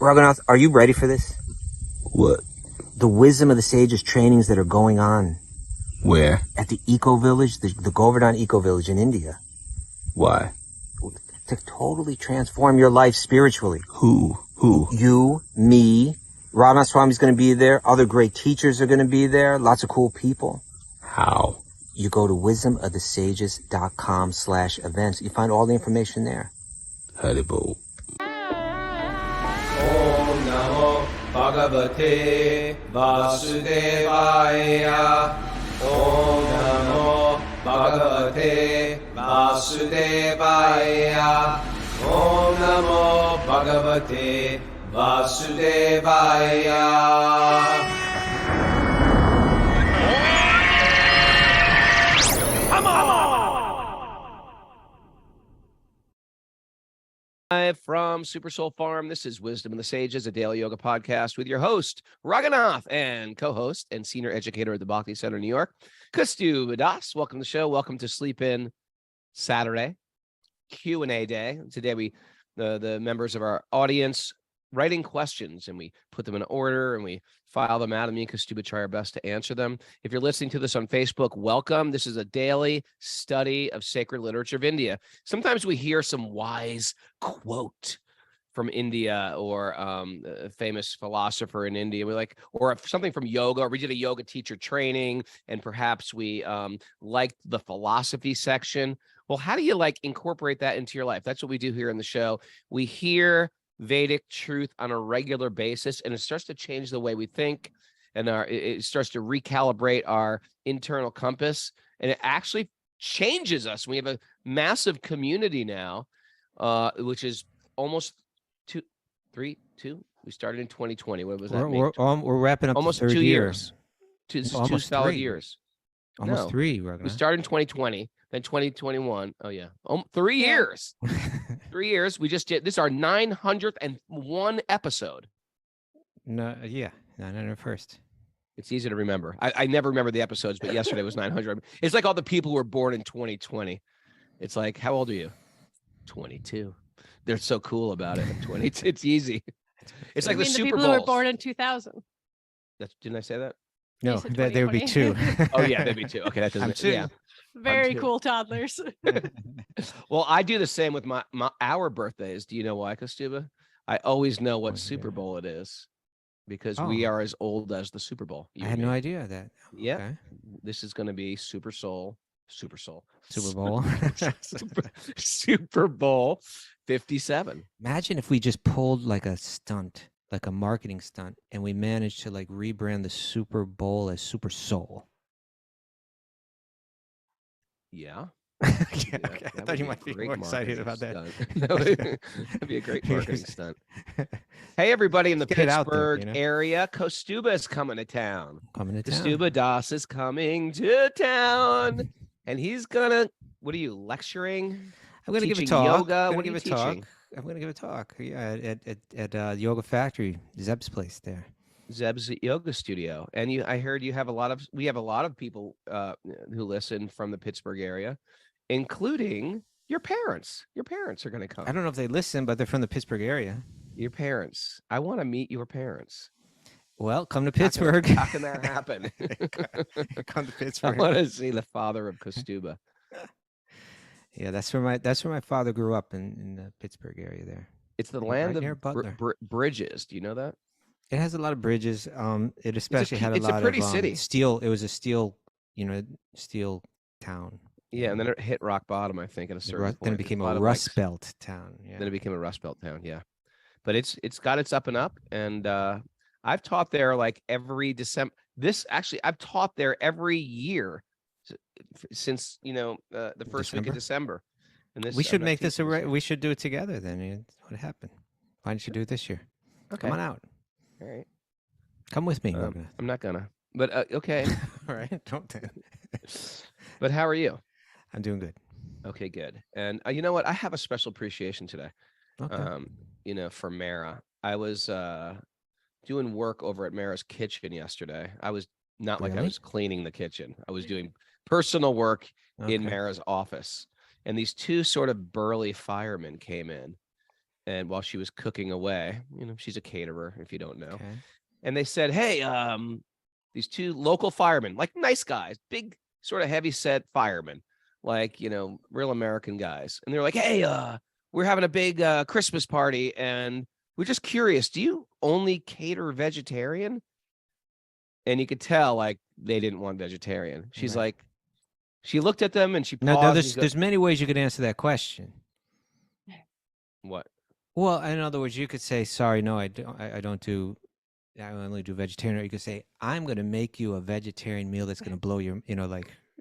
Raghunath, are you ready for this? What? The Wisdom of the Sages trainings that are going on Where? at the Eco Village, the Govardhan Eco Village in India. Why? To totally transform your life spiritually. Who? You, me, Raghunath Swami's going to be there. Other great teachers are going to be there. Lots of cool people. How? You go to wisdomofthesages.com/events. You find all the information there. Haribo. Om Namo Bhagavate Vasudevaya. Om Namo Bhagavate Vasudevaya. Om Namo Bhagavate Vasudevaya. Live from Super Soul Farm, this is Wisdom of the Sages, a daily yoga podcast with your host, Raghunath, and co-host and senior educator at the Bhakti Center, New York, Kaustubh Das. Welcome to the show. Welcome to Sleep In Saturday, Q&A day. Today, the members of our audience writing questions, and we put them in order, and we file them out, and me and Kaustubh try our best to answer them. If you're listening to this on Facebook, welcome. This is a daily study of sacred literature of India. Sometimes we hear some wise quote from India or a famous philosopher in India. We like, or something from yoga, or we did a yoga teacher training, and perhaps we liked the philosophy section. Well, how do you incorporate that into your life? That's what we do here in the show. We hear Vedic truth on a regular basis, and it starts to change the way we think, and it starts to recalibrate our internal compass, and it actually changes us. We have a massive community now, which is almost two. We started in 2020. What was that? We're wrapping up almost the third 2 year. years. Two solid years. Almost No. three. We started in 2020, then 2021. Oh yeah, 3 years. 3 years. We just did this. Is our 901 episode. No, yeah, 901st. It's easy to remember. I never remember the episodes, but yesterday was 900. It's like all the people who were born in 2020. It's like, how old are you? 22. They're so cool about it. 20. It's easy. It's like the Super people Bowl. who were born in 2000. Didn't I say that? No, they would be two. Oh yeah, they'd be two. Okay, that doesn't. I'm two. Yeah. Very cool toddlers. Well, I do the same with our birthdays. Do you know why, Kaustubh? I always know what Super Bowl it is because we are as old as the Super Bowl. I had no idea that. Yeah. Okay. This is going to be Super Bowl. Super Bowl. Super Bowl 57. Imagine if we just pulled like a stunt, like a marketing stunt, and we managed to rebrand the Super Bowl as Super Soul. Yeah. Okay. I thought you might be more excited about that. That'd be a great marketing stunt. Hey, everybody in the Pittsburgh area, Kaustubh is coming to town. Kaustubh Das is coming to town, and he's gonna. What are you lecturing? I'm gonna give a talk. Yoga. What are you teaching? I'm gonna give a talk. Yeah, at Yoga Factory, Zeb's place there. Zeb's Yoga Studio, and I heard you have we have a lot of people who listen from the Pittsburgh area, including your parents. Your parents are going to come. I don't know if they listen, but they're from the Pittsburgh area. Your parents. I want to meet your parents. Well, come to Pittsburgh. How can that happen? Come to Pittsburgh. I want to see the father of Kaustubh. Yeah, that's where my father grew up in the Pittsburgh area there. It's the land right of bridges. Do you know that? It has a lot of bridges. It especially had a lot of it's a pretty city. Steel. It was a steel town. Yeah, and then it hit rock bottom, I think, at a certain point. Then it became a Rust Belt town. Yeah. Then it became a Rust Belt town. Yeah, but it's got its up and up, and I've taught there every December. I've taught there every year since the first week of December. And we should make this we should do it together. Then what happened? Why don't you do it this year? Okay. Come on out. All right. Come with me. I'm not gonna. But okay. All right. Don't then. But how are you? I'm doing good. Okay, good. And you know what? I have a special appreciation today. Okay. For Mara. I was doing work over at Mara's kitchen yesterday. I was not I was cleaning the kitchen. I was doing personal work in Mara's office. And these two sort of burly firemen came in. and while she was cooking away, she's a caterer, if you don't know. Okay. And they said, hey, these two local firemen, like nice guys, big sort of heavy set firemen, like, real American guys. And they're like, hey, we're having a big Christmas party, and we're just curious, do you only cater vegetarian? And you could tell, like, they didn't want vegetarian. She's Right. like, she looked at them and she No, paused. there's many ways you could answer that question. What? Well, in other words, you could say, sorry, no, I don't do, I only do vegetarian. Or you could say, I'm going to make you a vegetarian meal that's going to blow your,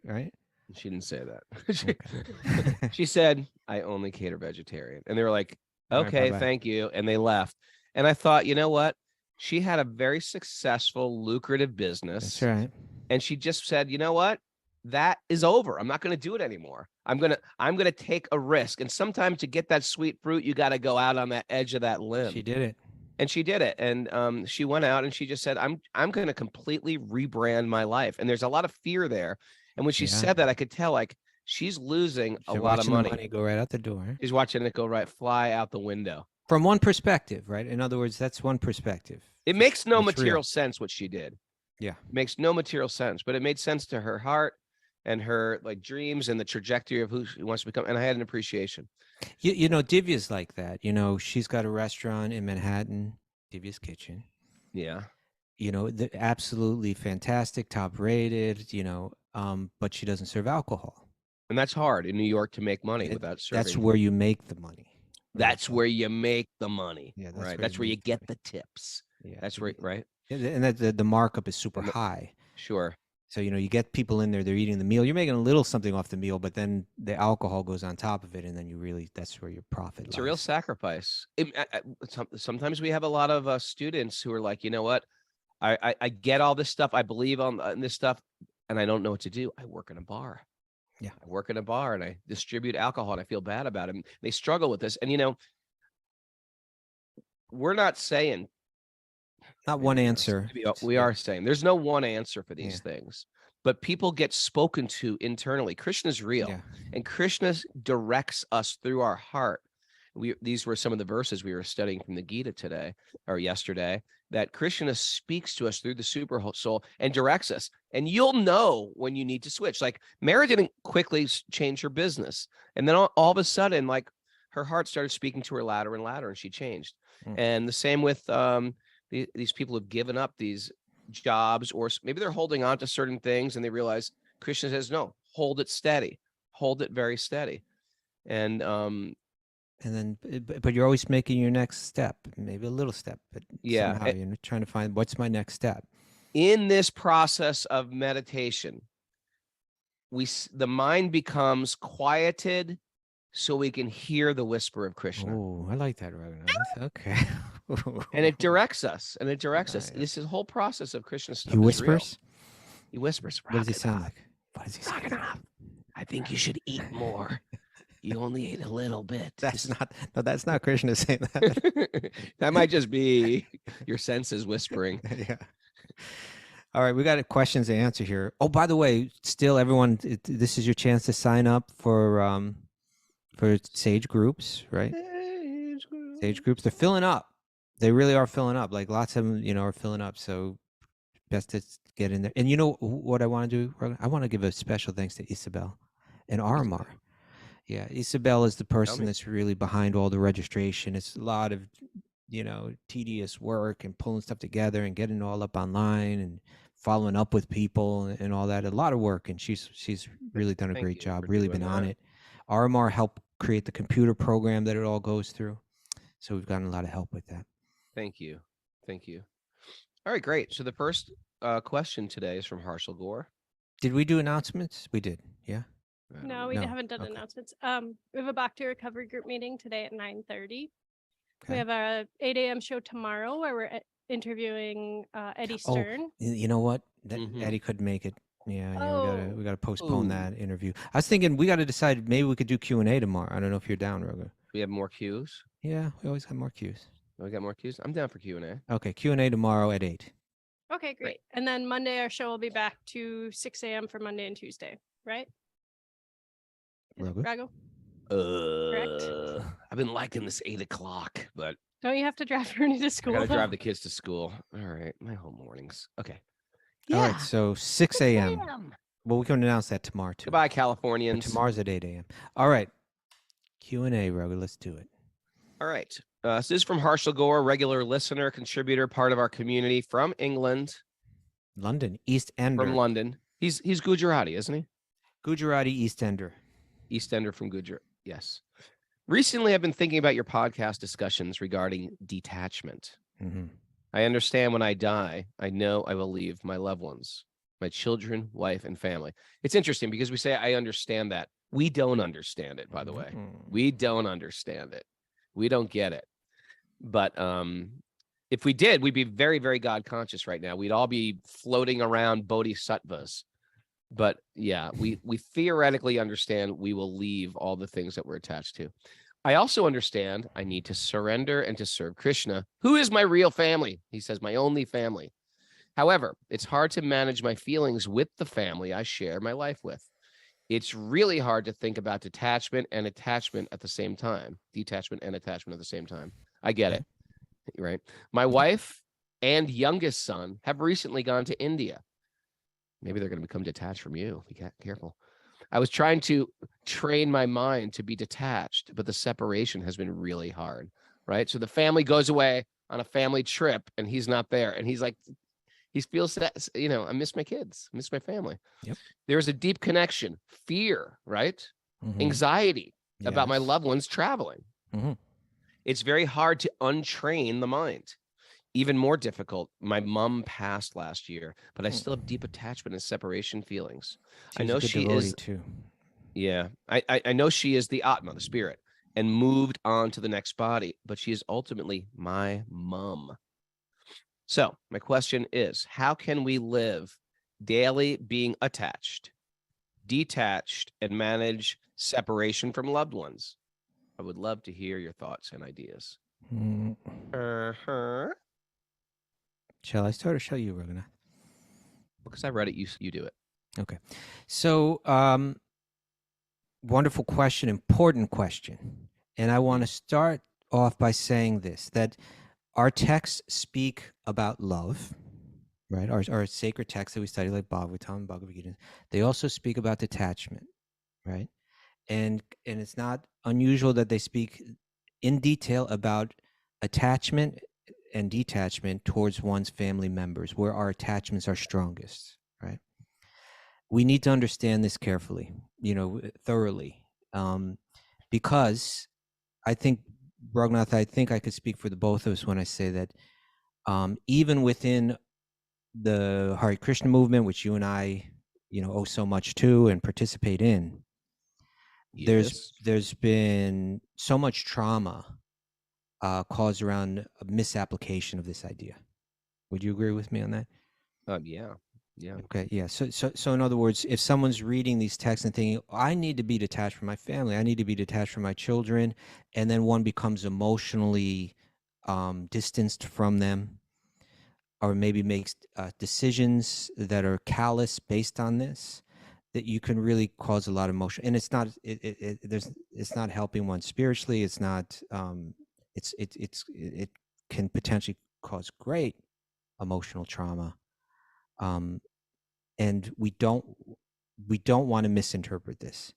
right? She didn't say that. Okay. She said, I only cater vegetarian. And they were like, All right, okay, bye-bye. thank you. And they left. And I thought, you know what? She had a very successful, lucrative business. That's right. And she just said, you know what? That is over. I'm not going to do it anymore. I'm going to take a risk. And sometimes to get that sweet fruit, you got to go out on that edge of that limb. She did it. And she did it. And she went out and she just said, I'm going to completely rebrand my life. And there's a lot of fear there. And when she said that, I could tell, like, she's losing a lot of money. The money go right out the door. She's watching it go fly out the window. From one perspective, right? In other words, that's one perspective. It makes no It's material real. sense what she did. Yeah. It makes no material sense, but it made sense to her heart and her like dreams and the trajectory of who she wants to become. And I had an appreciation. Divya's like that. She's got a restaurant in Manhattan, Divya's Kitchen. Yeah. Absolutely fantastic, top rated, but she doesn't serve alcohol. And that's hard in New York to make money without serving. That's where you make the money. That's where you make the money. Yeah, right. That's where you get the tips. Yeah. That's where, right. And that the markup is super high. Sure. So, you get people in there, they're eating the meal. You're making a little something off the meal, but then the alcohol goes on top of it. And then that's where your profit It's lies. a real sacrifice. Sometimes we have a lot of students who are like, you know what? I get all this stuff. I believe on this stuff and I don't know what to do. I work in a bar. Yeah. I work in a bar and I distribute alcohol and I feel bad about it. And they struggle with this. And, we're not saying. Not one answer. We are saying there's no one answer for these things, but people get spoken to internally. Krishna is real and Krishna directs us through our heart. These were some of the verses we were studying from the Gita today or yesterday, that Krishna speaks to us through the super soul and directs us. And you'll know when you need to switch. Like Mary didn't quickly change her business. And then all of a sudden, like her heart started speaking to her louder and louder and she changed. And the same with these people who've given up these jobs, or maybe they're holding on to certain things and they realize Krishna says, no, hold it steady, hold it very steady. And then, but you're always making your next step, maybe a little step, but somehow you're trying to find what's my next step. In this process of meditation, the mind becomes quieted so we can hear the whisper of Krishna. Oh, I like that, Raghunath. Okay. And it directs us, This is the whole process of Krishna stuff. He whispers? He whispers. What does he sound like? What does he sound like? I think you should eat more. You only ate a little bit. That's not Krishna saying that. That might just be your senses whispering. Yeah. All right, we got questions to answer here. Oh, by the way, still everyone, this is your chance to sign up for Sage groups, right? Sage groups. They're filling up. They really are filling up. Like lots of them, are filling up. So best to get in there. And you know what I want to do? I want to give a special thanks to Isabel and Armar. Yeah, Isabel is the person that's really behind all the registration. It's a lot of, tedious work and pulling stuff together and getting it all up online and following up with people and all that. A lot of work, and she's really done a great job. Really been on it. Armar helped create the computer program that it all goes through. So we've gotten a lot of help with that. Thank you. All right, great. So the first question today is from Harshal Gore. Did we do announcements? We did, yeah? No, we haven't done announcements. We have a Bhakti recovery group meeting today at 9:30. We have a 8 a.m. show tomorrow where we're interviewing Eddie Stern. Oh, you know what? Eddie couldn't make it. Yeah, we gotta postpone that interview. I was thinking we got to decide maybe we could do Q&A tomorrow. I don't know if you're down, Roga. We have more cues. Yeah, we always have more cues. We got more cues. I'm down for Q&A. Okay, Q&A tomorrow at 8. Okay, great. And then Monday our show will be back to 6 a.m. for Monday and Tuesday, right? Roga? Rago? I've been liking this 8 o'clock, but Don't you have to drive Ernie to I school? gotta though? drive the kids to school. All right, my home mornings. Okay. All right, so 6 a.m. a.m. Well, we can announce that tomorrow too. Goodbye, But Californians. tomorrow's at 8 a.m. All right. Q&A, Roger. Let's do it. All right. So this is from Harshal Gore, regular listener, contributor, part of our community from England, London, East Ender. from London. He's Gujarati, isn't he? Gujarati East Ender. East Ender from Gujarat. Yes. Recently, I've been thinking about your podcast discussions regarding detachment. Mm-hmm. I understand when I die, I know I will leave my loved ones, my children, wife, and family. It's interesting because we say, I understand that. We don't understand it, by the way. We don't understand it. We don't get it. But if we did, we'd be very, very God conscious right now. We'd all be floating around bodhisattvas. But yeah, we theoretically understand we will leave all the things that we're attached to. I also understand I need to surrender and to serve Krishna, who is my real family. He says, my only family. However, it's hard to manage my feelings with the family I share my life with. It's really hard to think about detachment and attachment at the same time. Detachment and attachment at the same time. I get it, right? My wife and youngest son have recently gone to India. Maybe they're going to become detached from you. Be careful. I was trying to train my mind to be detached, but the separation has been really hard, right? So the family goes away on a family trip and he's not there. And he's like, he feels that, I miss my kids, I miss my family. Yep. There's a deep connection, fear, right? Mm-hmm. Anxiety about my Yes. loved ones traveling. Mm-hmm. It's very hard to untrain the mind. Even more difficult, my mom passed last year, but I still have deep attachment and separation feelings. I know she is too. Yeah, I know she is the Atma, the spirit, and moved on to the next body, but she is ultimately my mom. So my question is, how can we live daily being attached, detached, and manage separation from loved ones? I would love to hear your thoughts and ideas. Uh-huh. Shall I start or shall you, Raghunath? Because I read it, you do it. Okay. So, wonderful question, important question. And I want to start off by saying this, that our texts speak about love, right? Our sacred texts that we study, like Bhagavatam and Bhagavad Gita, they also speak about detachment, right? And it's not unusual that they speak in detail about attachment and detachment towards one's family members, where our attachments are strongest, right? We need to understand this carefully, thoroughly, because I think, Raghunath, I think I could speak for the both of us when I say that even within the Hare Krishna movement, which you and I, owe so much to and participate in, Yes. there's been so much trauma caused around a misapplication of this idea. Would you agree with me on that? Yeah. Okay. Yeah. So in other words, if someone's reading these texts and thinking, I need to be detached from my family, I need to be detached from my children, and then one becomes emotionally distanced from them, or maybe makes decisions that are callous based on this, that you can really cause a lot of emotion, and it's not it's not helping one spiritually. It's not it can potentially cause great emotional trauma. And we don't want to misinterpret this.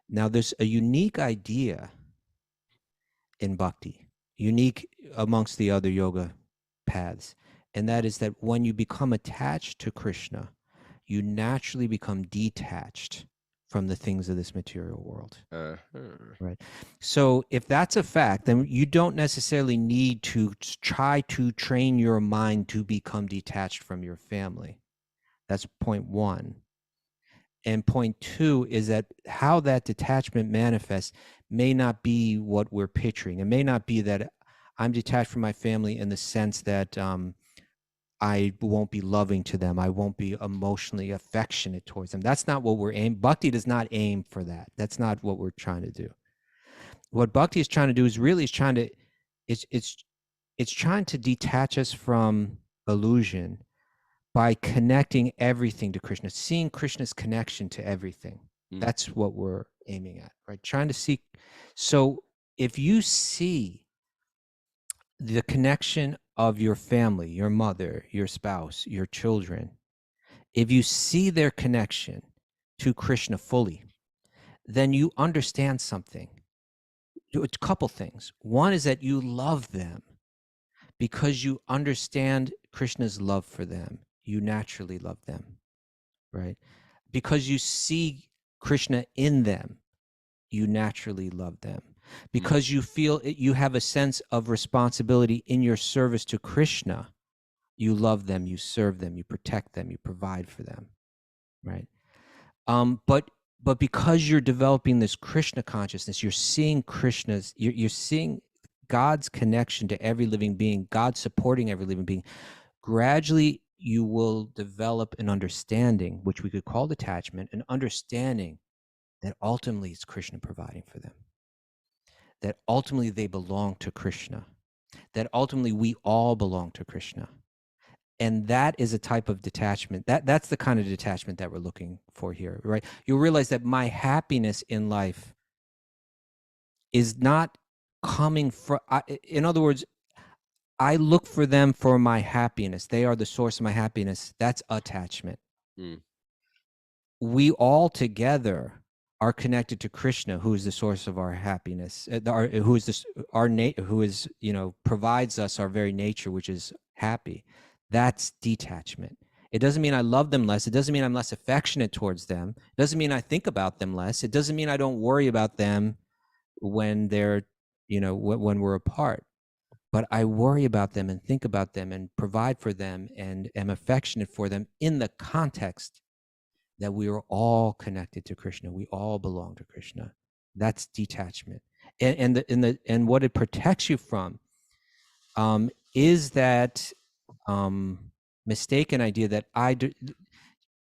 Now, there's a unique idea in bhakti, unique amongst the other yoga paths, and that is that when you become attached to Krishna, you naturally become detached from the things of this material world. Right. So if that's a fact, then you don't necessarily need to try to train your mind to become detached from your family. That's point one. And point two is that how that detachment manifests may not be what we're picturing. It may not be that I'm detached from my family in the sense that I won't be loving to them. I won't be emotionally affectionate towards them. That's not what we're aiming. Bhakti does not aim for that. That's not what we're trying to do. What Bhakti is trying to do is really it's trying to detach us from illusion by connecting everything to Krishna, seeing Krishna's connection to everything. That's what we're aiming at, right? Trying to seek. So if you see the connection of your family, your mother, your spouse, your children, if you see their connection to Krishna fully, then you understand something. A couple things. One is that you love them because you understand Krishna's love for them. You naturally love them, right? Because you see Krishna in them, you naturally love them. Because you feel you have a sense of responsibility in your service to Krishna, you love them, you serve them, you protect them, you provide for them, right? But because you're developing this Krishna consciousness, you're seeing Krishna's, you're seeing God's connection to every living being, God supporting every living being. Gradually, you will develop an understanding, which we could call detachment, an understanding that ultimately it's Krishna providing for them, that ultimately they belong to Krishna, that ultimately we all belong to Krishna. And that is a type of detachment. That's the kind of detachment that we're looking for here, right? You'll realize that my happiness in life is not coming from, in other words, I look for them for my happiness. They are the source of my happiness. That's attachment. Mm. We all together are connected to Krishna, who is the source of our happiness, who is this, who is, provides us our very nature, which is happy. That's detachment. It doesn't mean I love them less. It doesn't mean I'm less affectionate towards them. It doesn't mean I think about them less. It doesn't mean I don't worry about them when they're, when we're apart. But I worry about them and think about them and provide for them and am affectionate for them in the context that we are all connected to Krishna. We all belong to Krishna. That's detachment. And what it protects you from is that mistaken idea that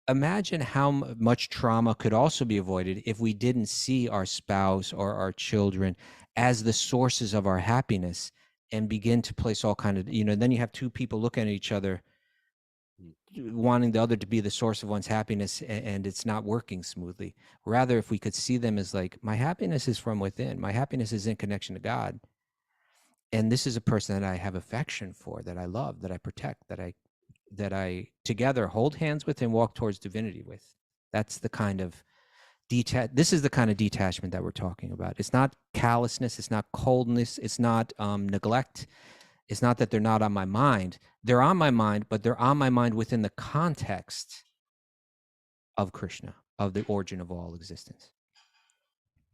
imagine how much trauma could also be avoided if we didn't see our spouse or our children as the sources of our happiness and begin to place all kind of, then you have two people looking at each other wanting the other to be the source of one's happiness, and it's not working smoothly. Rather, if we could see them as like, my happiness is from within, my happiness is in connection to God, and this is a person that I have affection for, that I love, that I protect, that I together hold hands with and walk towards divinity with. That's the kind of this is the kind of detachment that we're talking about. It's not callousness, it's not coldness, it's not neglect. It's not that they're not on my mind. They're on my mind, but they're on my mind within the context of Krishna, of the origin of all existence.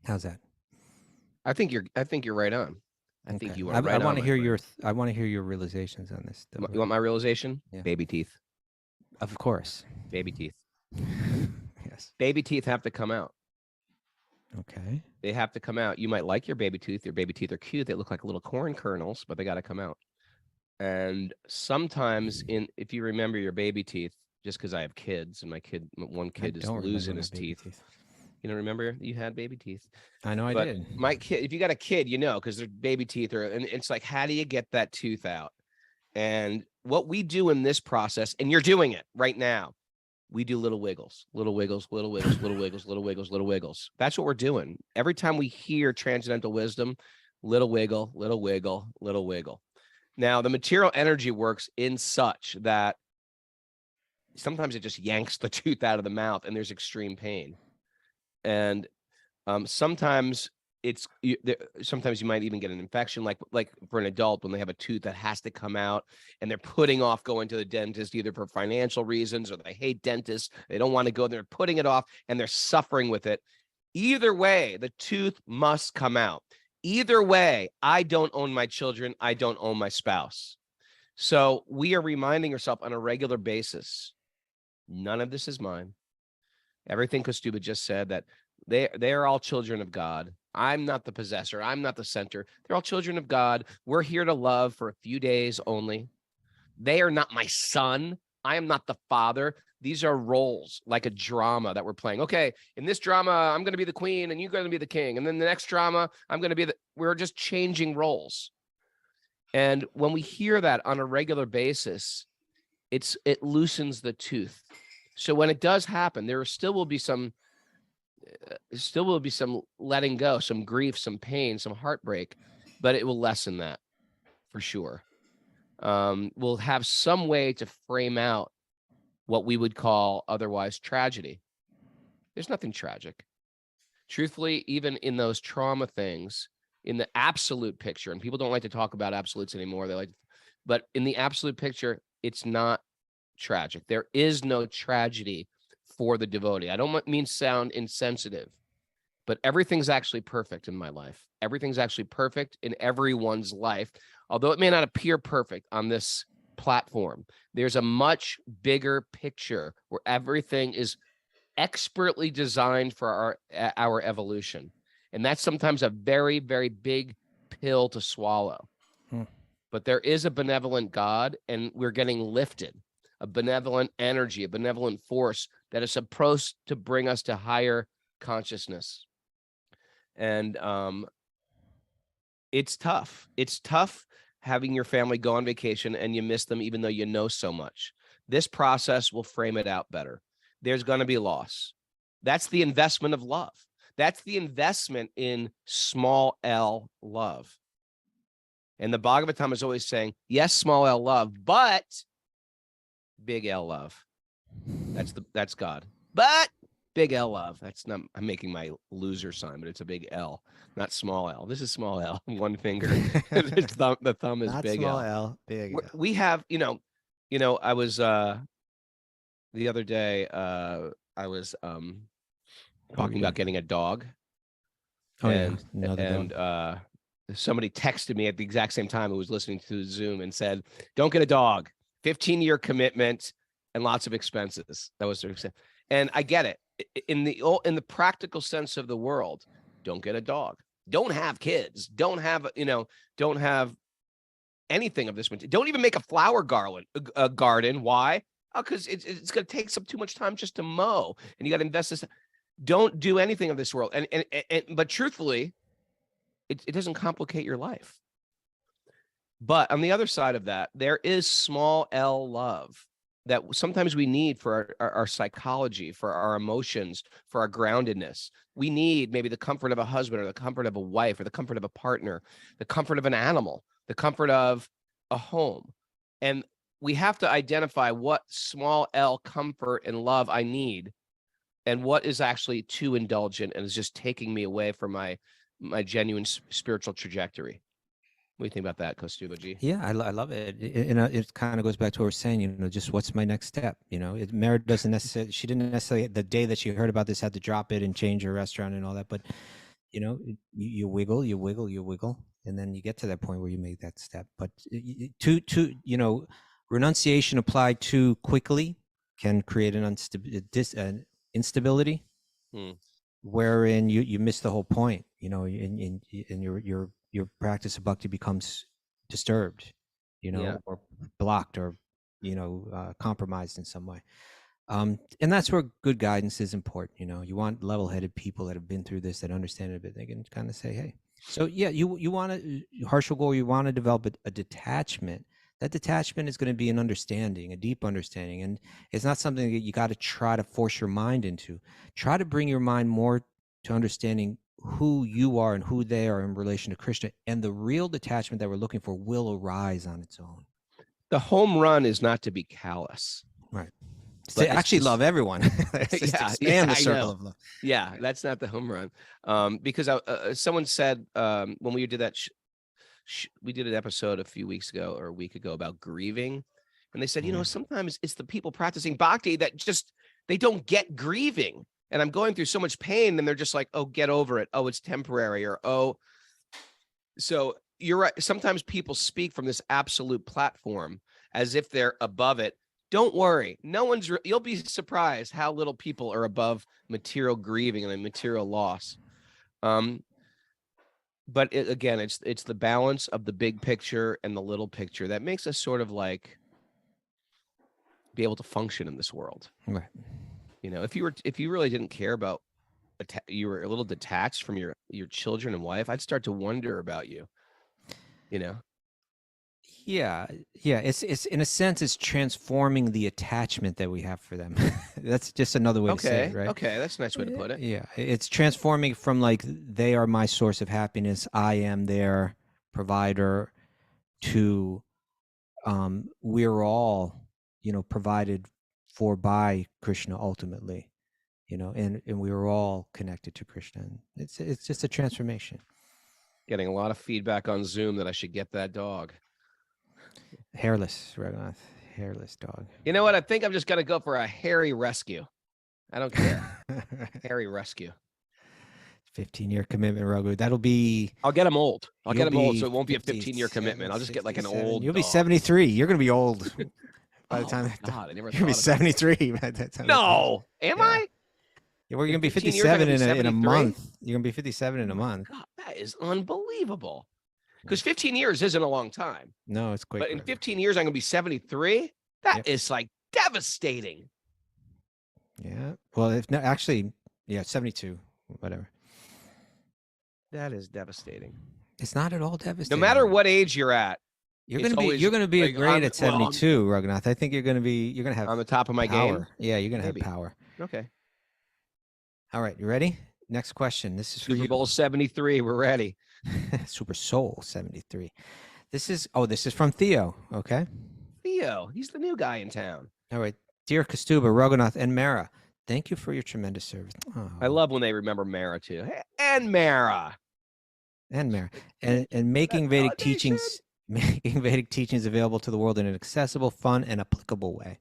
How's that? I think you're right on. I think you are right I on. want to hear your realizations on this. You want my realization? Yeah. Baby teeth. Of course. Baby teeth. Yes. Baby teeth have to come out. Okay. They have to come out. You might like your baby teeth. Your baby teeth are cute. They look like little corn kernels, but they got to come out. And sometimes if you remember your baby teeth, just because I have kids and one kid is losing his teeth. You don't remember you had baby teeth? I know I did. My kid, if you got a kid, because their baby teeth and it's like, how do you get that tooth out? And what we do in this process, and you're doing it right now, we do little wiggles, little wiggles, little wiggles, little wiggles, little wiggles, little wiggles. That's what we're doing. Every time we hear transcendental wisdom, little wiggle, little wiggle, little wiggle. Now, the material energy works in such that sometimes it just yanks the tooth out of the mouth and there's extreme pain. And sometimes sometimes you might even get an infection, like for an adult when they have a tooth that has to come out and they're putting off going to the dentist either for financial reasons or they hate dentists. They don't want to go. They're putting it off and they're suffering with it. Either way, the tooth must come out. Either way, I don't own my children. I don't own my spouse. So we are reminding ourselves on a regular basis, none of this is mine. Everything Kostuba just said, that they are all children of God. I'm not the possessor. I'm not the center. They're all children of God. We're here to love for a few days only. They are not my son. I am not the father. These are roles, like a drama that we're playing. Okay, in this drama, I'm going to be the queen and you're going to be the king. And then the next drama, I'm going to be we're just changing roles. And when we hear that on a regular basis, it loosens the tooth. So when it does happen, there still will be some still will be some letting go, some grief, some pain, some heartbreak, but it will lessen that for sure. We'll have some way to frame out what we would call otherwise tragedy. There's nothing tragic. Truthfully, even in those trauma things, in the absolute picture, and people don't like to talk about absolutes anymore. But in the absolute picture, it's not tragic. There is no tragedy for the devotee. I don't mean sound insensitive, but everything's actually perfect in my life. Everything's actually perfect in everyone's life. Although it may not appear perfect on this platform, there's a much bigger picture where everything is expertly designed for our evolution. And that's sometimes a very, very big pill to swallow. But there is a benevolent God, and we're getting lifted, a benevolent energy, a benevolent force that is supposed to bring us to higher consciousness. And it's tough. It's tough having your family go on vacation and you miss them, even though you know so much. This process will frame it out better. There's going to be loss. That's the investment of love. That's the investment in small L love. And the Bhagavatam is always saying, yes, small L love, but big L love. That's God. But big L love. That's not, I'm making my loser sign, but it's a big L, not small L. This is small L, one finger. The thumb is Not big small L. L, big L. We have, I was the other day, I was talking about getting a dog. Oh, and yeah. Another dog. Somebody texted me at the exact same time who was listening to Zoom and said, don't get a dog, 15-year commitment and lots of expenses. That was their extent. And I get it. In the practical sense of the world, don't get a dog. Don't have kids. Don't have anything of this. Don't even make a flower garden. Why? Because it's going to take too much time just to mow, and you got to invest this. Don't do anything of this world. But truthfully, it doesn't complicate your life. But on the other side of that, there is small L love that sometimes we need for our psychology, for our emotions, for our groundedness. We need maybe the comfort of a husband or the comfort of a wife or the comfort of a partner, the comfort of an animal, the comfort of a home. And we have to identify what small L comfort and love I need and what is actually too indulgent and is just taking me away from my genuine spiritual trajectory. What do you think about that, Kostubaji? Yeah, I love it. It kind of goes back to what we're saying, just what's my next step? Mary doesn't necessarily, she didn't necessarily, the day that she heard about this, had to drop it and change her restaurant and all that. But, you wiggle, you wiggle, you wiggle, and then you get to that point where you make that step. But renunciation applied too quickly can create an instability, wherein you miss the whole point, and your practice of bhakti becomes disturbed, or blocked, or compromised in some way. And that's where good guidance is important. You want level-headed people that have been through this, that understand it a bit. They can kind of say, hey, so yeah, you want to, Harshal Gaur, you want to develop a detachment. That detachment is going to be an understanding, a deep understanding. And it's not something that you got to try to force your mind into. Try to bring your mind more to understanding who you are and who they are in relation to Krishna. And the real detachment that we're looking for will arise on its own. The home run is not to be callous. Right. To actually love everyone. Expand the circle of love. Yeah, that's not the home run. Because someone said when we did that, we did an episode a few weeks ago or a week ago about grieving. And they said, sometimes it's the people practicing bhakti that just, they don't get grieving. And I'm going through so much pain, and they're just like, oh, get over it. Oh, it's temporary. Or, oh, so you're right. Sometimes people speak from this absolute platform as if they're above it. Don't worry. You'll be surprised how little people are above material grieving and material loss. But again, it's the balance of the big picture and the little picture that makes us sort of like be able to function in this world. Right. If you really didn't care about, you were a little detached from your children and wife, I'd start to wonder about you. Yeah, yeah. It's in a sense, it's transforming the attachment that we have for them. That's just another way to say it, right? Okay, that's a nice way to put it. Yeah, it's transforming from like they are my source of happiness, I am their provider, to we're all, provided for by Krishna ultimately, and we were all connected to Krishna. And it's just a transformation. Getting a lot of feedback on Zoom that I should get that dog. Hairless, Raghunath, hairless dog. You know what? I think I'm just gonna go for a hairy rescue. I don't care. Hairy rescue. 15-year commitment, Raghu. That'll be. I'll get him old. I'll get You'll him old, be so it won't be a 57, 15-year commitment. I'll just get like an 67. old. You'll be dog. 73. You're gonna be old by the Oh time. my God, I never You're gonna be thought about 73 by that time. No, am Yeah. I? Yeah, well, you're gonna be 15 years, I'm 57 gonna be in a 73? month. You're gonna be 57 in a month. God, that is unbelievable. Because 15 years isn't a long time. No, it's quick. But in 15 years, I'm gonna be 73. That Yep. is like devastating. Yeah. Well, if no, actually, yeah, 72, whatever. That is devastating. It's not at all No devastating. matter what age you're at, you're it's gonna be, always you're gonna be like, great I'm- at well, 72, Raghunath. I think you're gonna have on the top of my power. game. Yeah, you're gonna Maybe. have power. Okay. All right, you ready? Next question. This is for Super you. Bowl 73. We're ready. Super Soul 73. This is from Theo. Okay. Theo, he's the new guy in town. All right. Dear Kastuba, Raghunath, and Mara, thank you for your tremendous service. Oh, I love when they remember Mara too. Hey, and Mara. and Mara. And making Vedic teachings available to the world in an accessible, fun, and applicable way.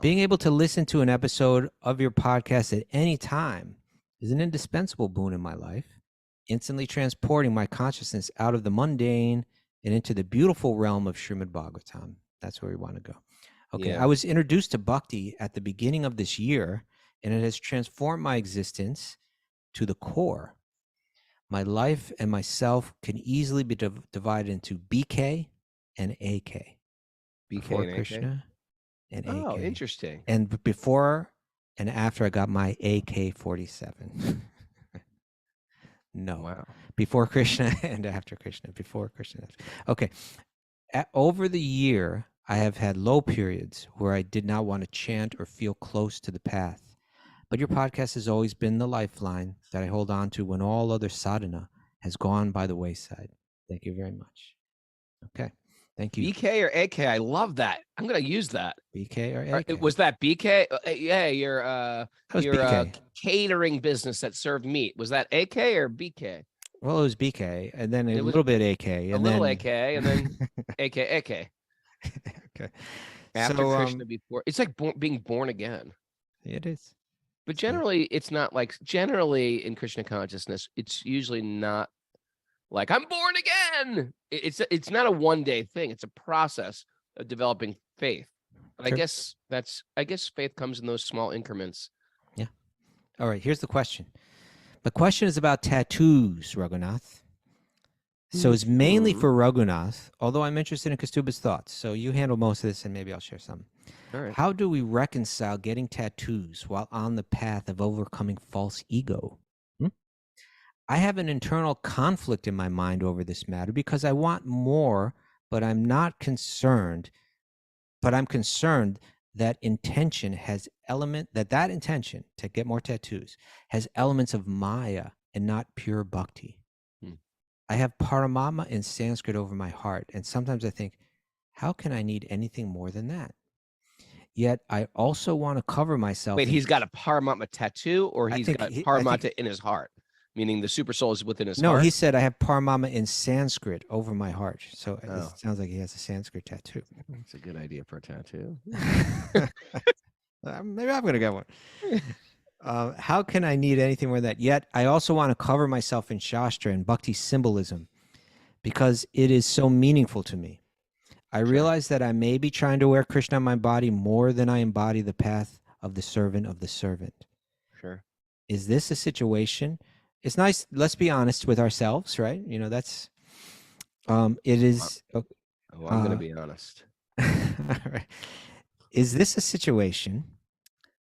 Being able to listen to an episode of your podcast at any time is an indispensable boon in my life, instantly transporting my consciousness out of the mundane and into the beautiful realm of Srimad Bhagavatam. That's where we want to go. Okay, Yeah. I was introduced to Bhakti at the beginning of this year, and it has transformed my existence to the core. My life and myself can easily be divided into BK and AK. Before BK and AK? Krishna and AK. Oh, interesting. And before and after I got my AK-47. No. Wow. Before Krishna and after Krishna. Before Krishna. Okay. Over the year, I have had low periods where I did not want to chant or feel close to the path. But your podcast has always been the lifeline that I hold on to when all other sadhana has gone by the wayside. Thank you very much. Okay. Thank you. BK or AK? I love that. I'm gonna use that. BK or Or, AK? was that BK? Yeah, your That was your BK. catering business that served meat. Was that AK or BK? Well, it was BK, and then a It was little bit AK, and A little then AK, and then AK. Okay. After So, Krishna, before it's like being born again. it is. But generally, it's not like generally in Krishna consciousness, it's usually not like I'm born again. It's not a one-day thing. It's a process of developing faith. But Sure. I guess faith comes in those small increments. All right, here's the question. The question is about tattoos, Raghunath. So it's mainly for Raghunath, although I'm interested in Kastuba's thoughts. So you handle most of this, and maybe I'll share some. All right. How do we reconcile getting tattoos while on the path of overcoming false ego? I have an internal conflict in my mind over this matter because I want more, but I'm not concerned. But I'm concerned that intention to get more tattoos has elements of Maya and not pure bhakti. I have paramama in Sanskrit over my heart, and sometimes I think, how can I need anything more than that? Yet I also want to cover myself. Wait, he's got a Paramatma tattoo, or I he's think got he- I Paramatma think- in his heart, meaning the super soul is within his No, heart. he said I have paramama in Sanskrit over my heart. So Oh. it sounds like he has a Sanskrit tattoo. It's a good idea for a tattoo. Maybe I'm going to get one. How can I need anything more than that? Yet I also want to cover myself in Shastra and Bhakti symbolism because it is so meaningful to me. I realize that I may be trying to wear Krishna on my body more than I embody the path of the servant of the servant. Sure. Is this a situation? It's nice. Let's be honest with ourselves, right? That's, it is. Oh, I'm going to be honest. All right. Is this a situation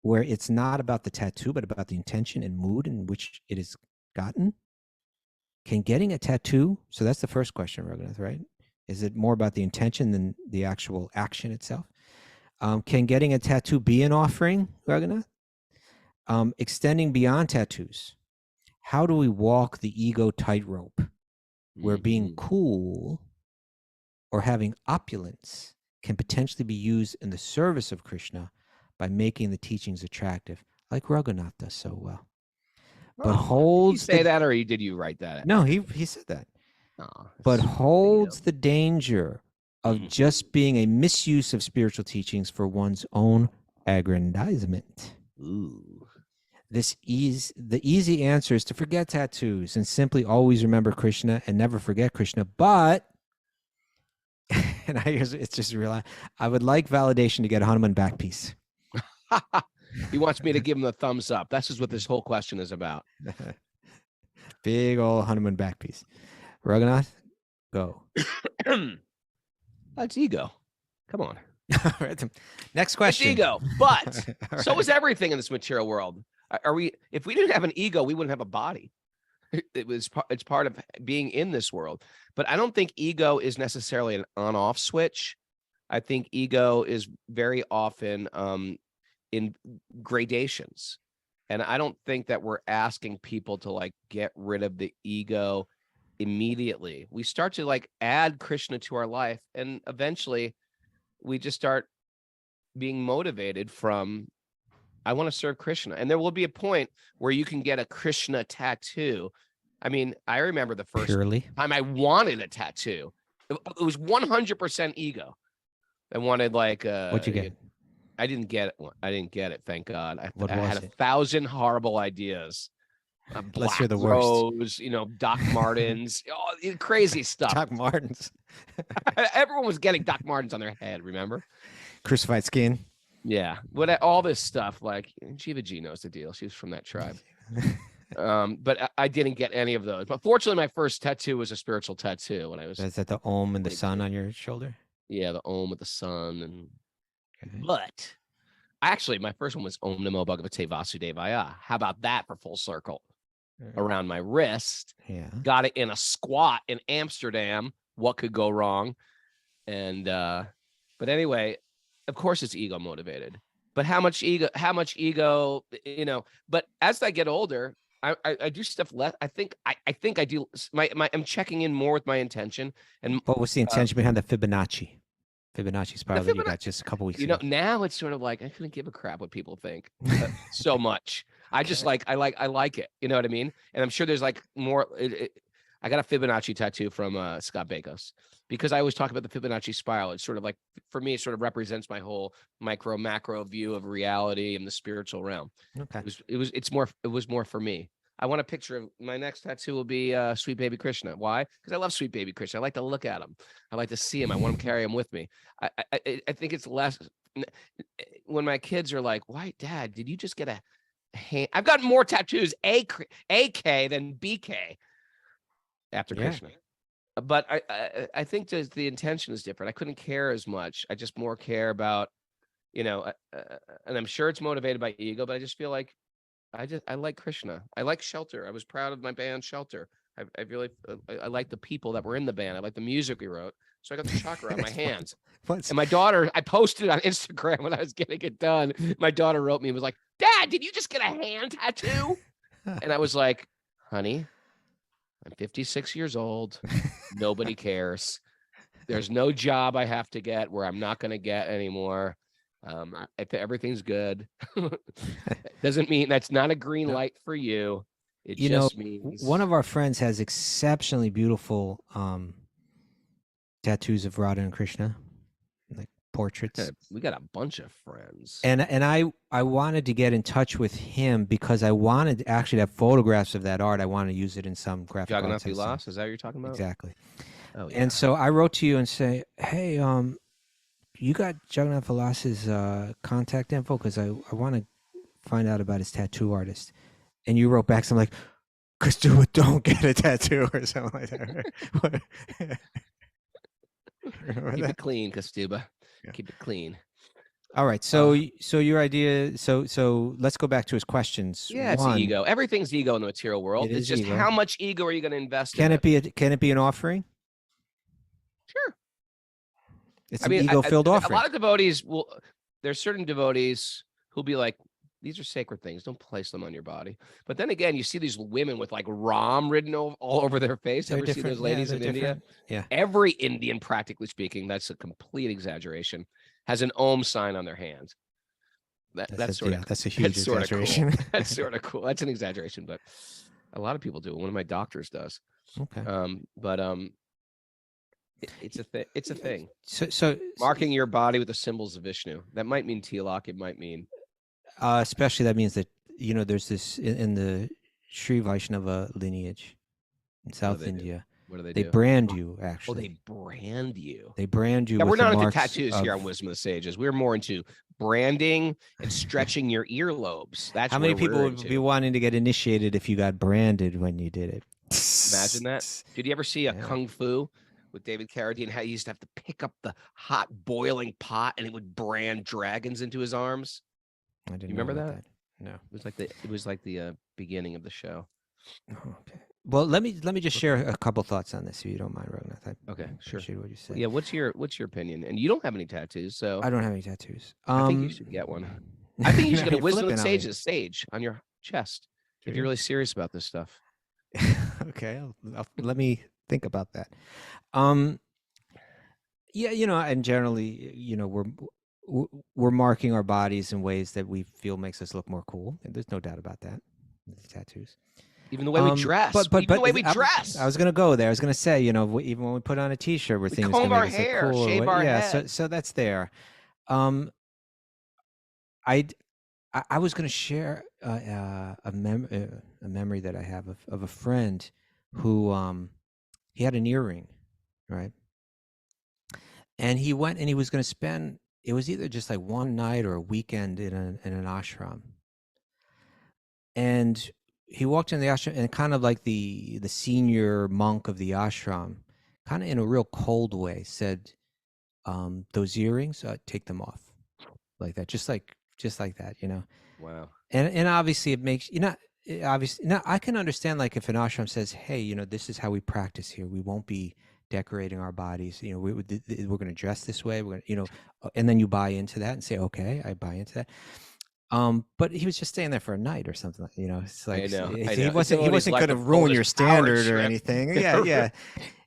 where it's not about the tattoo, but about the intention and mood in which it is gotten? Can getting a tattoo, so that's the first question, Raghunath, right? Is it more about the intention than the actual action itself? Can getting a tattoo be an offering, Raghunath? Extending beyond tattoos. How do we walk the ego tightrope where being Mhm. cool or having opulence can potentially be used in the service of Krishna by making the teachings attractive, like Raghunath does so well? But Oh, did you holds say the that, or did you write that? no, he said that. Oh, But that's holds verbatim. the danger of Mhm. just being a misuse of spiritual teachings for one's own aggrandizement. Ooh. The easy answer is to forget tattoos and simply always remember Krishna and never forget Krishna. But and it's just real. I would like validation to get a Hanuman back piece. He wants me to give him the thumbs up. This is what this whole question is about. Big old Hanuman back piece. Raghunath, go. That's ego. Come on. All right, next It's question. ego. But All so right. is everything in this material world. Are we? If we didn't have an ego, we wouldn't have a body. It's part of being in this world. But I don't think ego is necessarily an on-off switch. I think ego is very often in gradations. And I don't think that we're asking people to like get rid of the ego immediately. We start to like add Krishna to our life, and eventually we just start being motivated from, I want to serve Krishna. And there will be a point where you can get a Krishna tattoo. I mean, I remember the first Purely. time I wanted a tattoo. It was 100% ego. I wanted like What'd you get? I didn't get it. I didn't get it. Thank God. What I had was it? 1,000 horrible ideas. Let's hear Black the worst. Rose, Doc Martens, crazy stuff. Doc Martens. Everyone was getting Doc Martens on their head. Remember? Crucified skin. Yeah. All this stuff, like Jiva G knows the deal. She was from that tribe. But I didn't get any of those. But fortunately, my first tattoo was a spiritual tattoo when I was. Is that the Om and the 22. sun on your shoulder? Yeah, the Om with the sun. And Okay. but actually, my first one was Om Namo Bhagavate Vasudevaya. How about that for full circle? Around my wrist. Yeah. Got it in a squat in Amsterdam. What could go wrong? And but anyway, of course it's ego motivated. But how much ego, but as I get older, I do stuff less. I think I do I'm checking in more with my intention. And What was the intention behind the Fibonacci? Fibonacci spiral that you got just a couple weeks ago. now it's sort of like I couldn't give a crap what people think so much. I just like I like it. You know what I mean? And I'm sure there's like more. I got a Fibonacci tattoo from Scott Bakos because I always talk about the Fibonacci spiral. It's sort of like, for me, it sort of represents my whole micro macro view of reality and the spiritual realm. Okay. It was more for me. I want a picture of my next tattoo will be Sweet Baby Krishna. Why? Because I love Sweet Baby Krishna. I like to look at him. I like to see him. I want him to carry him with me. I think it's less when my kids are like, "Why, Dad? Did you just get a hand?" I've got more tattoos AK than BK after Krishna. But I think the intention is different. I couldn't care as much. I just more care about, and I'm sure it's motivated by ego, but I just feel like I like Krishna. I like Shelter. I was proud of my band Shelter. I really I like the people that were in the band. I like the music we wrote. So I got the chakra on my hands. And my daughter, I posted on Instagram when I was getting it done. My daughter wrote me and was like, "Dad, did you just get a hand tattoo?" And I was like, "Honey, I'm 56 years old. Nobody cares. There's no job I have to get where I'm not going to get anymore. Everything's good." Doesn't mean that's not a green light for you. It just means one of our friends has exceptionally beautiful tattoos of Radha and Krishna, like portraits. We got a bunch of friends. And I wanted to get in touch with him because I wanted to actually have photographs of that art. I wanted to use it in some graphic arts. Jagannath Vilas, is that what you're talking about? Exactly. Oh, yeah. And so I wrote to you and say, "Hey, you got Jagannath Vilas's contact info? Because I want to find out about his tattoo artist." And you wrote back something like, "Kastuba, don't get a tattoo," or something like that. Keep it clean, Kastuba. Yeah. Keep it clean. All right. So your idea. So let's go back to his questions. Yeah, it's ego. Everything's ego in the material world. It's just ego. How much ego are you going to invest? Can it be an offering? Sure. It's I an mean, ego-filled a offering. lot of devotees will. There's certain devotees who'll be like, "These are sacred things. Don't place them on your body." But then again, you see these women with like Ram written all over their face. They're Ever see different. those ladies they're in India? different. Yeah. Every Indian, practically speaking, that's a complete exaggeration, has an Om sign on their hand. That's sort of that's a huge that's sort of cool. exaggeration. That's sort of cool. That's an exaggeration, but a lot of people do. One of my doctors does. Okay. But it's a thing. It's a thing. So Marking your body with the symbols of Vishnu. That might mean tilak. It might mean especially that means that there's this in the Sri Vaishnava lineage in South they do? India. What do they They do? brand you Oh, actually. they brand you. They brand you. Yeah, with we're the not into marks tattoos here of- on Wisdom of the Sages. We're more into branding and stretching your earlobes. That's How many where people we're would into. be wanting to get initiated if you got branded when you did it? Imagine that. Did you ever see a Yeah. Kung Fu with David Carradine? How he used to have to pick up the hot boiling pot and it would brand dragons into his arms. I didn't You remember know about that? No. It was like the beginning of the show. Okay. Well, let me just share a couple thoughts on this, if you don't mind, Raghunath. I Okay, sure. appreciate what you said. Yeah, what's your opinion? And you don't have any tattoos, so I don't have any tattoos. I think you should get one. I think you should get a You're Wisdom of flipping the on me. Sages sage on your chest if Sure. you're really serious about this stuff. Okay, let me think about that. Yeah, and generally, we're marking our bodies in ways that we feel makes us look more cool. And there's no doubt about that. The tattoos, Even the way we dress, even the way we dress. I was going to go there. I was going to say, even when we put on a T-shirt, we're thinking it's comb going our to make us look hair, cool. shave our yeah, head. so that's there. I was going to share a memory that I have of a friend who he had an earring, right? And he went and he was going to spend. It was either just like one night or a weekend in an ashram. And he walked in the ashram, and kind of like the senior monk of the ashram, kind of in a real cold way, said, "Those earrings, take them off," like that, just like that, Wow. And obviously it makes obviously now I can understand, like, if an ashram says, "Hey, this is how we practice here. We won't be decorating our bodies. We're going to dress this way. We're going to, and then you buy into that and say, okay, I buy into that." But he was just staying there for a night or something. It's like I know. he wasn't Like going to the ruin your oldest power standard or trip. anything. Yeah.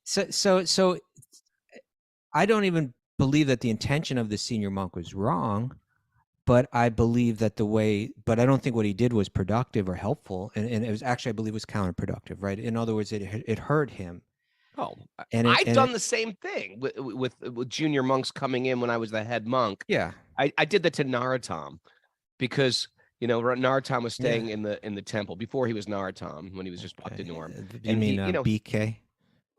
So I don't even believe that the intention of the senior monk was wrong, but I believe that but I don't think what he did was productive or helpful, and it was actually, I believe, was counterproductive. Right? In other words, it hurt him. Oh, And I've done the same thing with junior monks coming in when I was the head monk. Yeah, I did that to Narottam because Narottam was staying in the temple before he was Narottam, when he was just Bhakti Norm. You mean BK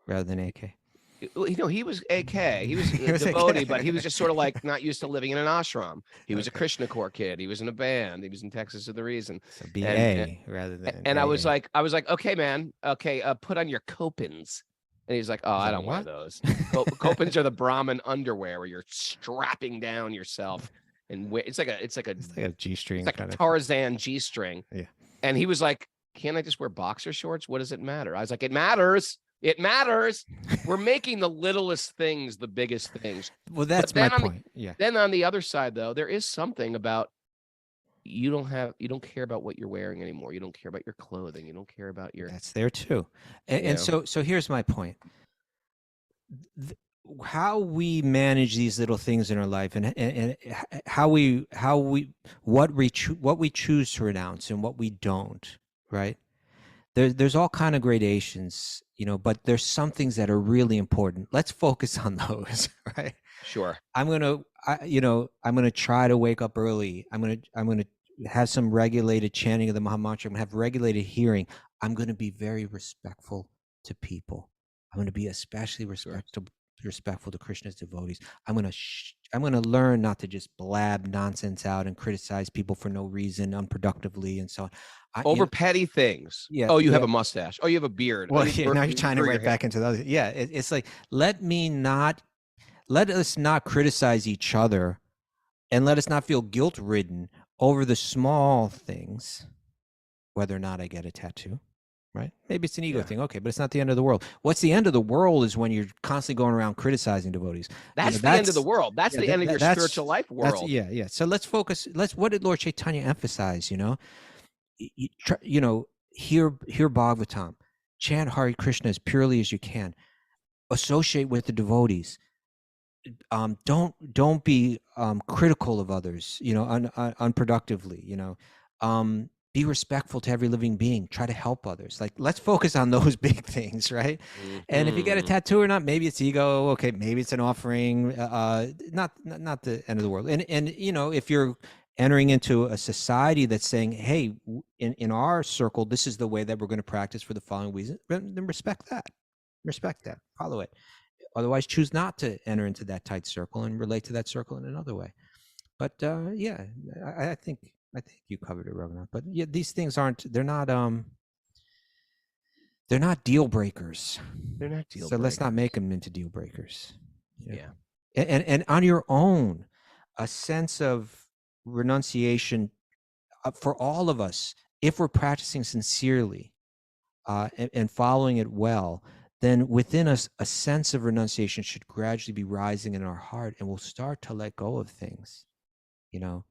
rather than AK? He was AK. He was He a was devotee, AK. but he was just sort of like not used to living in an ashram. He was a Krishna Corps kid. He was in a band. He was in Texas of the Reason. So BA rather than. And I was AA. like, okay, man, okay, put on your copins. And he's like, oh, I don't wear those. Copins are the Brahmin underwear where you're strapping down yourself, and it's like a G-string. It's like a Tarzan G-string. Yeah. And he was like, can't I just wear boxer shorts? What does it matter? I was like, it matters. It matters. We're making the littlest things the biggest things. Well, that's my point. Yeah. Then on the other side, though, there is something about you don't care about what you're wearing anymore. You don't care about your clothing. You don't care about your. That's there too. And so here's my point. How we manage these little things in our life, and what we choose to renounce and what we don't, right? There's all kind of gradations, but there's some things that are really important. Let's focus on those, right? Sure. I'm gonna try to wake up early. I'm gonna have some regulated chanting of the Maha Mantra. I'm gonna have regulated hearing. I'm gonna be very respectful to people. I'm gonna be especially respectful to Krishna's devotees. I'm gonna learn not to just blab nonsense out and criticize people for no reason, unproductively, and so on. Over petty things. Yeah. Oh, you have a mustache. Oh, you have a beard. Well, now you're trying to right back into the other. Yeah, it's like let us not criticize each other, and let us not feel guilt-ridden over the small things, whether or not I get a tattoo, right? Maybe it's an ego Yeah. thing. Okay, but it's not the end of the world. What's the end of the world is when you're constantly going around criticizing devotees. That's the end of the world. That's yeah, the end of your that's- spiritual life world. Yeah. So let's focus. What did Lord Chaitanya emphasize? Hear Bhagavatam, chant Hare Krishna as purely as you can, associate with the devotees. Don't be critical of others, unproductively. Be respectful to every living being. Try to help others. Like, let's focus on those big things, right? And if you get a Mhm. tattoo or not, maybe it's ego. Okay, maybe it's an offering. Not the end of the world. And if you're entering into a society that's saying, hey, in our circle, this is the way that we're going to practice for the following reason, then respect that. Follow it. Otherwise, choose not to enter into that tight circle and relate to that circle in another way. But yeah, I think you covered it, Raghunath. But yeah, these things they're not deal breakers. They're not deal So let's not breakers. make them into deal breakers. Yeah. And on your own, a sense of renunciation for all of us, if we're practicing sincerely and following it well, then within us, a sense of renunciation should gradually be rising in our heart, and we'll start to let go of things, and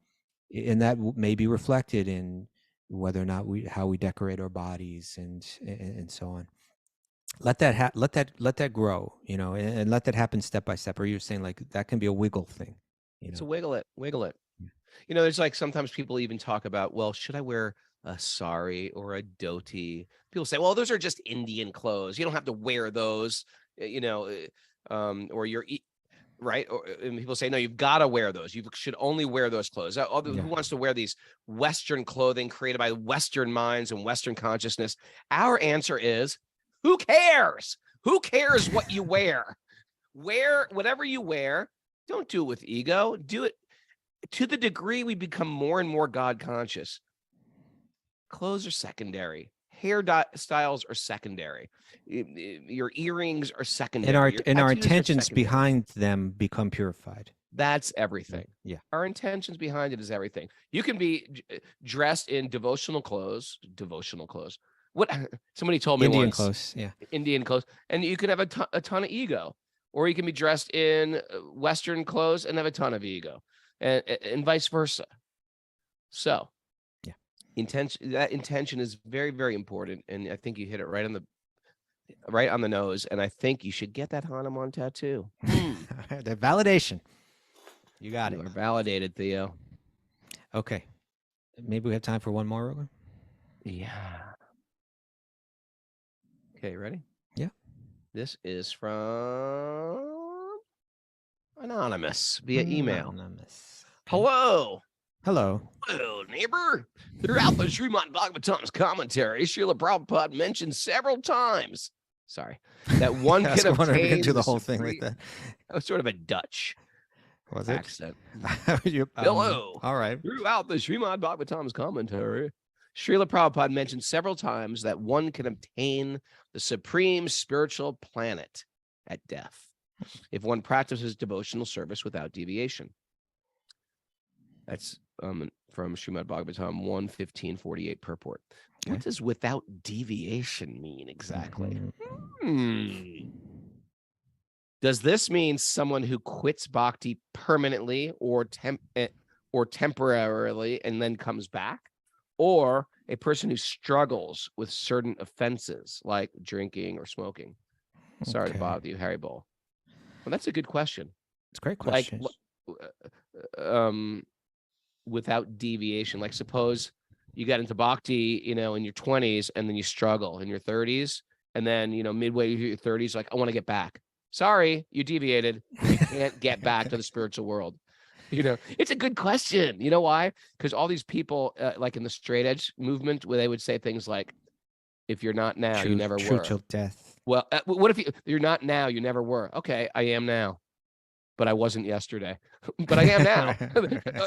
that may be reflected in whether or not how we decorate our bodies and so on. Let that grow, and let that happen step by step. Or you're saying like that can be a wiggle thing, So wiggle it. There's like sometimes people even talk about, well, should I wear a sari or a dhoti? People say, well, those are just Indian clothes. You don't have to wear those, or you're right. And people say, no, you've got to wear those. You should only wear those clothes. Who wants to wear these Western clothing created by Western minds and Western consciousness? Our answer is, who cares? Who cares what you wear? Wear whatever you wear. Don't do it with ego. Do it to the degree we become more and more God conscious. Clothes are secondary. Hair styles are secondary. Your earrings are secondary. and our tattoos are intentions secondary. behind them become purified. That's everything. Yeah. Our intentions behind it is everything. You can be dressed in devotional clothes. What somebody told me Indian once. clothes, yeah. Indian clothes, and you can have a ton of ego, or you can be dressed in Western clothes and have a ton of ego, and vice versa. So, yeah, intention is very, very important, and I think you hit it right on the nose. And I think you should get that Hanuman tattoo. The validation. You got it. You are validated, Theo. Okay, maybe we have time for one more, Rogan. Yeah. Okay, ready? Yeah. This is from Anonymous via email. Anonymous. Okay. Hello, neighbor. Throughout the Srimad Bhagavatam's commentary, Srila Prabhupada mentioned several times, that one can I wonder if we obtain can do the whole thing like that. That was sort of a Dutch Was it? accent. Hello. All right. Throughout the Srimad Bhagavatam's commentary, Srila Prabhupada mentioned several times that one can obtain the supreme spiritual planet at death if one practices devotional service without deviation. That's from Srimad Bhagavatam 1:15:48 purport. Okay. What does without deviation mean exactly? Does this mean someone who quits bhakti permanently or temporarily and then comes back? Or a person who struggles with certain offenses like drinking or smoking? Sorry to bother you, Harry Bull. Well, that's a good question. It's a great question. Like, without deviation, like suppose you got into bhakti, in your 20s, and then you struggle in your 30s, and then, midway through your 30s, like, I want to get back. Sorry, you deviated. You can't get back to the spiritual world. It's a good question. You know why? Because all these people, like in the straight edge movement, where they would say things like, if you're not now, you never were. Till death. Well, what if you're not now, you never were? Okay, I am now, but I wasn't yesterday. But I am now.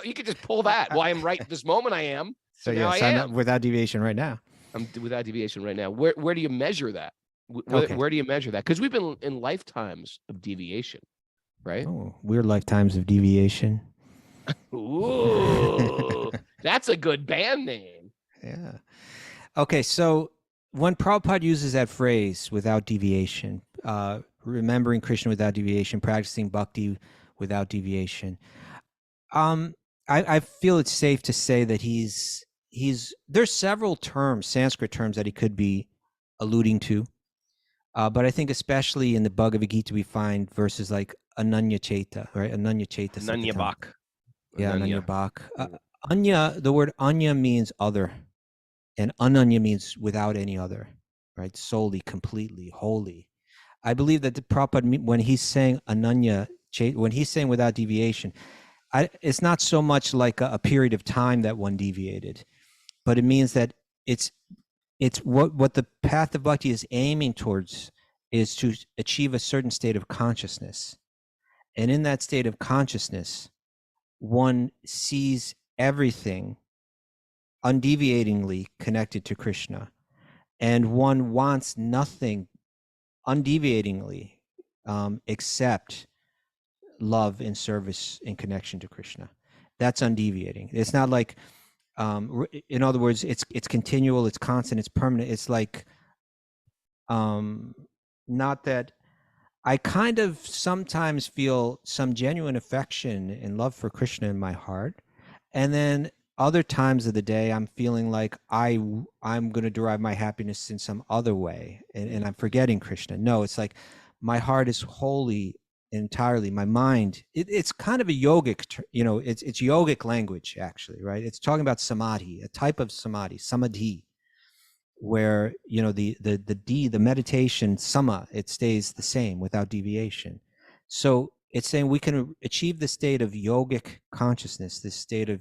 You could just pull that. Well, I am right this moment. I am. So yeah, sign up without deviation right now. I'm without deviation right now. Where do you measure that? Where do you measure that? Because we've been in lifetimes of deviation, right? Oh, weird lifetimes of deviation. Ooh, that's a good band name. Yeah. Okay, so when Prabhupada uses that phrase, without deviation, remembering Krishna without deviation, practicing bhakti without deviation, I feel it's safe to say that there's several terms, Sanskrit terms, that he could be alluding to. But I think especially in the Bhagavad Gita, we find verses like Ananya Cheta, right? Ananya Cheta Ananya Satatam. Bak. Yeah, Ananya. Ananya Bhak. Anya, the word Anya means other, and Ananya means without any other, right? Solely, completely, wholly. I believe that the Prabhupada, when he's saying Ananya, when he's saying without deviation, it's not so much like a period of time that one deviated, but it means that it's what the path of bhakti is aiming towards is to achieve a certain state of consciousness. And in that state of consciousness, one sees everything undeviatingly connected to Krishna, and one wants nothing undeviatingly except love and service in connection to Krishna. That's undeviating. It's not like, in other words, it's continual, it's constant, it's permanent. It's like, not that I kind of sometimes feel some genuine affection and love for Krishna in my heart, and then other times of the day I'm feeling like I'm going to derive my happiness in some other way, and I'm forgetting Krishna. No, it's like my heart is wholly, entirely, my mind. It's kind of a yogic, it's yogic language actually, right? It's talking about samadhi, a type of samadhi, where the meditation sama, it stays the same without deviation. So it's saying we can achieve the state of yogic consciousness, this state of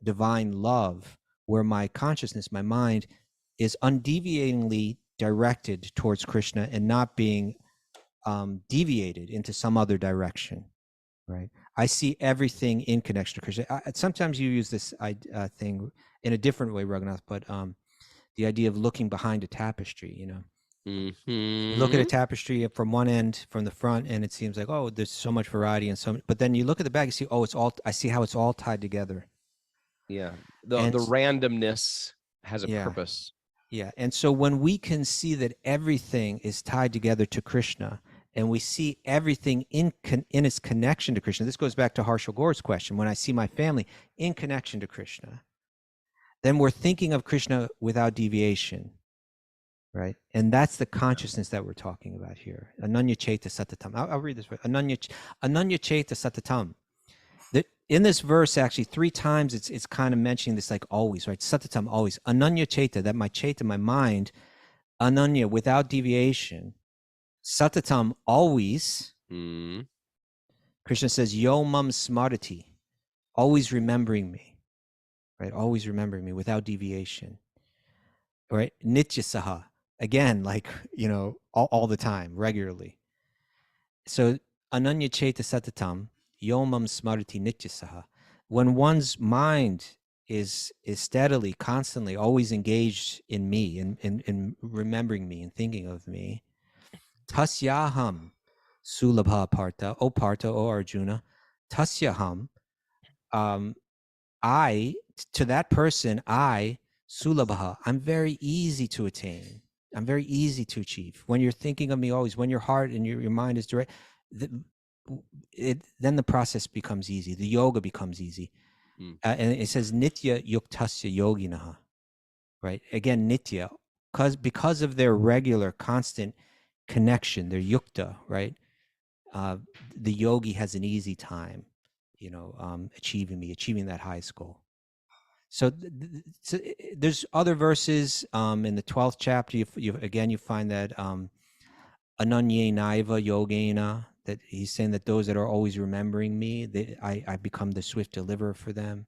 divine love, where my consciousness, my mind, is undeviatingly directed towards Krishna and not being deviated into some other direction, right? I see everything in connection to Krishna. Sometimes you use this thing in a different way, Raghunath, but the idea of looking behind a tapestry, you look at a tapestry from one end, from the front, and it seems like, oh, there's so much variety and so, but then you look at the back, you see, oh, I see how it's all tied together. Yeah. The And randomness has a yeah, purpose. yeah. And so when we can see that everything is tied together to Krishna, and we see everything in its connection to Krishna, this goes back to Harshal Gore's question. When I see my family in connection to Krishna, then we're thinking of Krishna without deviation, right? And that's the consciousness that we're talking about here. Ananya Cheta Satatam. I'll read this. Ananya Cheta Satatam. In this verse, actually, 3 times it's kind of mentioning this, like always, right? Satatam, always. Ananya Cheta, that my Cheta, my mind, Ananya, without deviation. Satatam, always. Mm. Krishna says, Yo mam smarati, always remembering me, right? Always remembering me without deviation, right? Nityasaha, again, like, all the time, regularly. So, Ananya Cheta Satatam, Yomam Smarti Nityasaha. When one's mind is steadily, constantly, always engaged in me, in remembering me and thinking of me, Tasyaham Sulabha Partha, O Partha, O Arjuna, Tasyaham, to that person, Sulabha, I'm very easy to attain. I'm very easy to achieve. When you're thinking of me always, when your heart and your mind is direct, then the process becomes easy. The yoga becomes easy. And it says nitya yuktasya yoginaha, right? Again, nitya, because of their regular, constant connection, their yukta, right? The yogi has an easy time, achieving that highest goal. So, there's other verses in the 12th chapter. You find that Ananye Naiva Yogena, that he's saying that those that are always remembering me, I become the swift deliverer for them.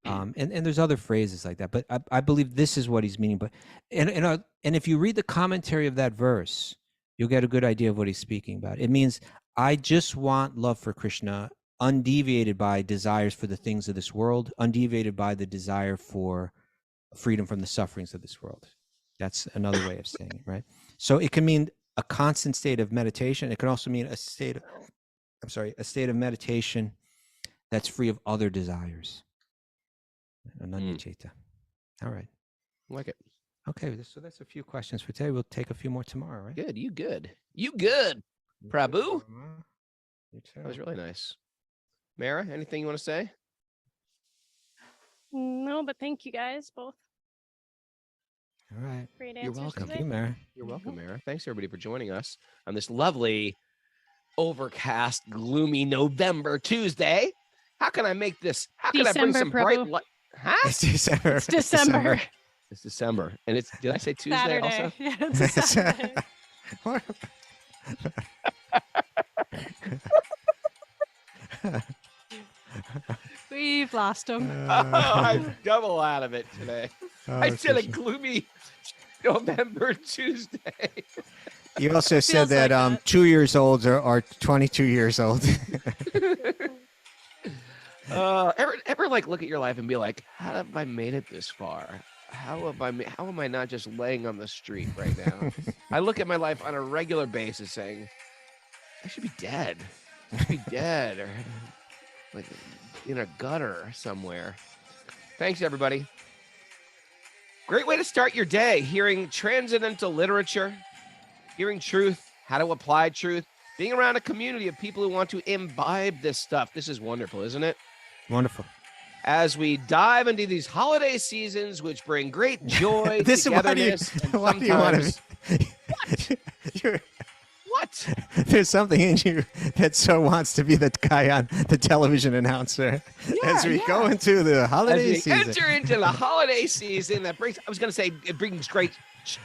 And there's other phrases like that, but I believe this is what he's meaning. But and if you read the commentary of that verse, you'll get a good idea of what he's speaking about. It means I just want love for Krishna, undeviated by desires for the things of this world, undeviated by the desire for freedom from the sufferings of this world. That's another way of saying it, right? So it can mean a constant state of meditation. It can also mean a state of meditation that's free of other desires. Ananya Cheta. All right. I like it. Okay, so that's a few questions for today. We'll take a few more tomorrow, right? Good. You good. You good. Prabhu? You too. That was really nice. Mara, anything you want to say? No, but thank you guys both. All right. Great You're answers welcome. Thank today. you, Mary. You're welcome, Mara. Thanks everybody for joining us on this lovely, overcast, gloomy November Tuesday. How can I make this? How can I bring December, some bright Prabhu. light? Huh? It's December. It's December. It's December, and it's. Did I say Tuesday Saturday. also? Yeah, it's a Saturday. What? We've lost him. I'm double out of it today. I said a Krishna. gloomy November Tuesday. You also said Feels like that that. 2 years old are 22 years old. Ever like look at your life and be like, how have I made it this far? How am I not just laying on the street right now? I look at my life on a regular basis saying, I should be dead. I should be dead or like in a gutter somewhere. Thanks, everybody. Great way to start your day, hearing transcendental literature, hearing truth, how to apply truth, being around a community of people who want to imbibe this stuff. This is wonderful, isn't it? Wonderful. As we dive into these holiday seasons, which bring great joy, This is why do you, togetherness, and why do you want sometimes... to? You're, What? there's something in you that so wants to be the guy on the television announcer as we go into the holiday As we season. enter into the holiday season, that brings, I was going to say, it brings great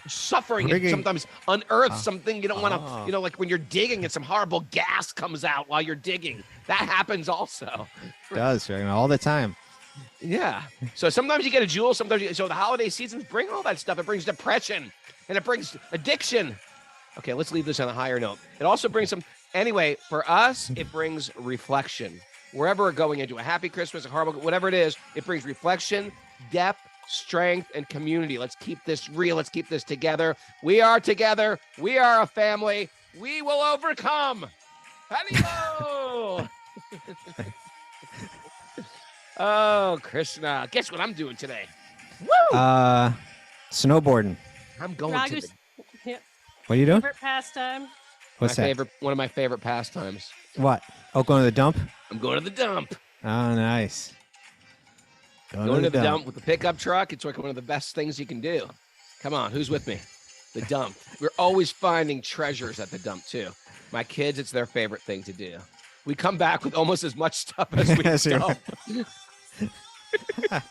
suffering and sometimes unearths something you don't want to, like when you're digging and some horrible gas comes out while you're digging. That happens also. It does, right? All the time. Yeah. So sometimes you get a jewel, so the holiday seasons bring all that stuff. It brings depression and it brings addiction. Okay, let's leave this on a higher note. It also brings some, anyway, for us, it brings reflection. Wherever we're going into a happy Christmas, a horrible, whatever it is, it brings reflection, depth, strength, and community. Let's keep this real. Let's keep this together. We are together. We are a family. We will overcome. Hadi-ho! Oh, Krishna. Guess what I'm doing today? Woo! Snowboarding. I'm going to Ragu's the, What are you doing? favorite pastime. What's that? one of my favorite pastimes. What? Oh, going to the dump? I'm going to the dump. Oh, nice. Going to the dump with the pickup truck. It's like one of the best things you can do. Come on, who's with me? The dump. We're always finding treasures at the dump, too. My kids, it's their favorite thing to do. We come back with almost as much stuff as we Yes, you're dump. right.